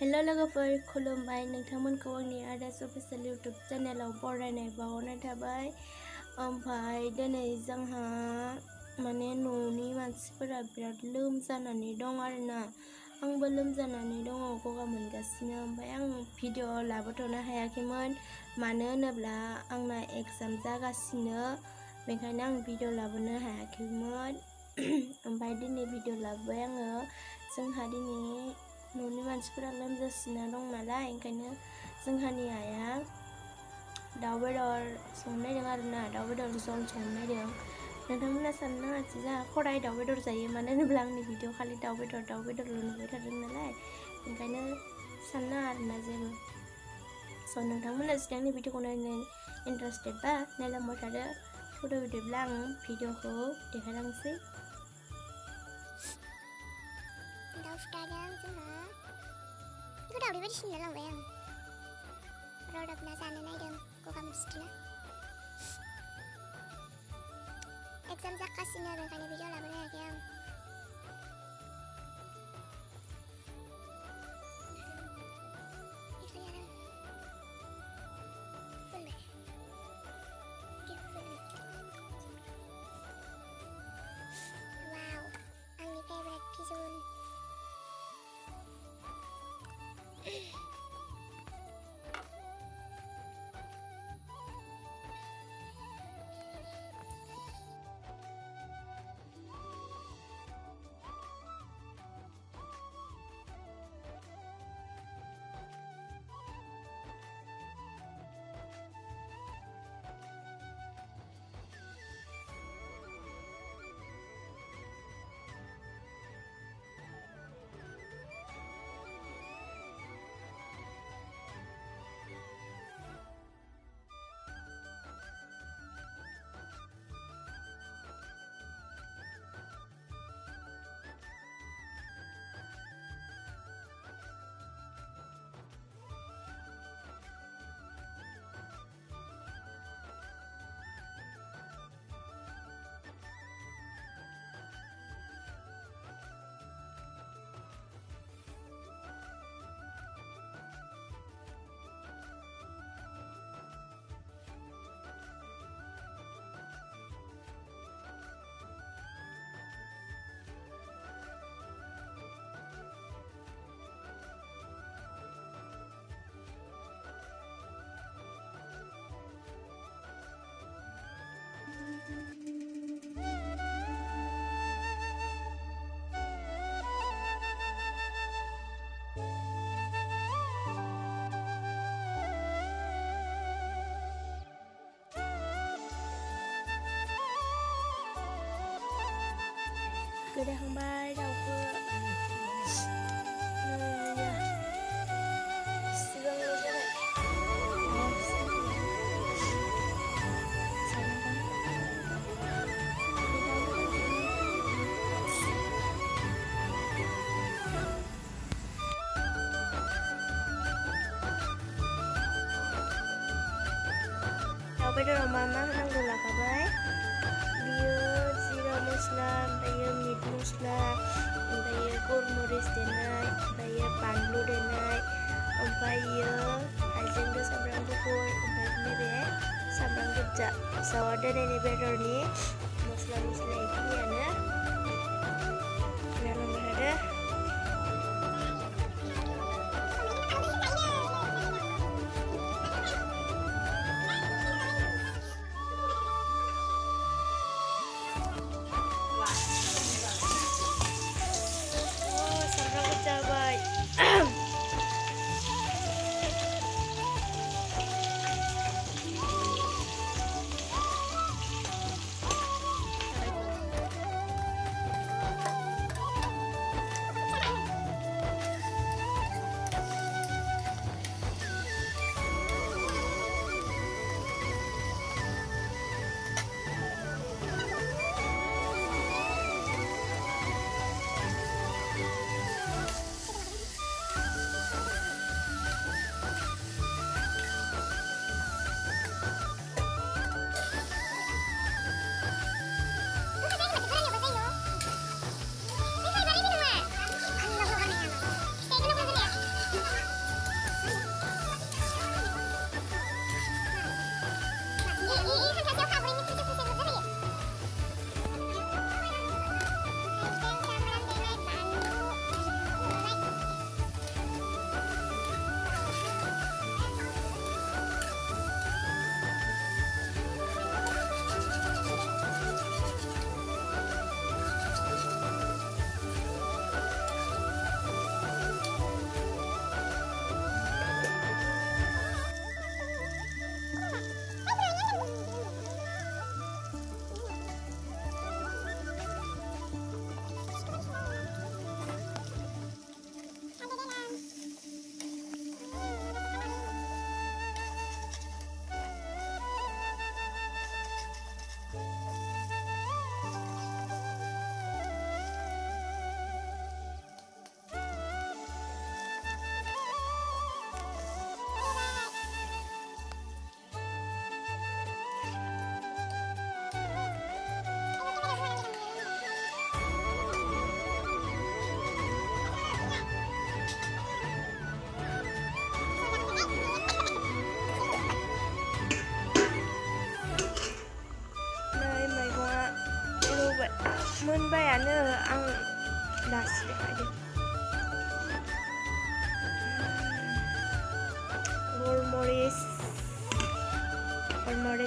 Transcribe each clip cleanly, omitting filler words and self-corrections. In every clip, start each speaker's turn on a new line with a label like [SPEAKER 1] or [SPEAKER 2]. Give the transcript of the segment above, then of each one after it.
[SPEAKER 1] हेल' लोगोफोर खुलुमबाय नोंथांमोनखौ आंनि आदास अफिसियेल इउटुब चेनेलाव बरायनाय बावहरनाय थाबाय। ओमफ्राय दिनै जोंहा माने न'नि मानसिफोरा बिराद लोमजानानै दं आरोना, आंबो लोमजानानै दङ, गगा मोनगासिनो। ओमफ्राय आं भिडिअ लाबोथ'नो हायाखैमोन, मानो होनोब्ला आंना एग्जाम जागासिनो, बेखायनो आं भिडिअ लाबोनो हायाखैमोन। ओमफ्राय दिनै भिडिअ लाबोबाय आङो। जोंहा दिनै न'नि मानसिफोरा लोमजासिना दं नालाय, ओंखायनो जोंहानि आइया दाउ बेदर संनो नायदों आरोना, दाउ बेदर जल संनो नायदों। नोंथांमोना साननो नाङा जे जोंहा खदाय दाउ बेदर जायो, मानो होनोब्ला आंनि भिडिअ खालि दाउ बेदरल' नुबाय थादों नालाय, ओंखायनो साननो नाङा आरोना जेबो। स' नोंथांमोना जुदि आंनि भिडिअखौ नायनो इन्टारेस्टेड बा नायलांबाय थादो। फट' बिदिब्ला आं भिडिअखौ देखायलांसै।
[SPEAKER 2] दाउ फुथारदों जोंहा। बेखौ दावदै बायदि सिनना लांबाय आं। रदबना जानो नायदों, गगा मोनसोदोंना। एग्जाम जागासिनो, बेखायनो भिडिअ लाबोनो हायाखै आं। वाव, आंनि फेभरेट फिजुन।
[SPEAKER 1] गोदाखांबाय दाउखौ सिगांल' जाबाय। दाउ बेदराव मा मा होनांगौ लाखाबाय। बियो जिरा मस्ला, ओमफ्रायो मिट मस्ला, ओमफ्रायो गलमरिस देनाय, ओमफ्रायो बानलु देनाय, ओमफ्रायो हाइजेंजों सामब्राम गुफुर, ओमफ्राय नैबे सामब्राम गोजा। स' दिनैनि बेदरनि मस्ला बेखिनियानो। नायलांबाय थादो। जाबाय।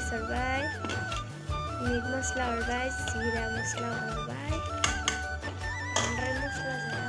[SPEAKER 1] पियाज हरबाय, मीट मस्ला हरबाय, जीरा मस्ला हरबाय, बांद्राय मस्ला जाया।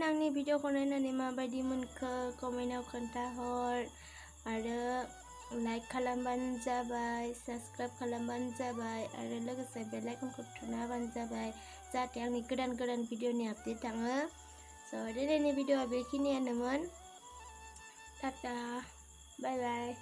[SPEAKER 1] आंनि भिडिअखौ नायनानै माबायदि मोनखो कमेन्टआव खोन्थाहर आरो लाइक खालामबानो जाबाय, साबस्क्राइब खालामबानो जाबाय आरो लोगोसे बेल आइकनखौ थुना होबानो जाबाय जाहाथे आंनि गोदान गोदान भिडिअनि आपडेट थाङो। स' दिनैनि भिडिअआ बेखिनियानोमोन। टाटा, बाय बाय।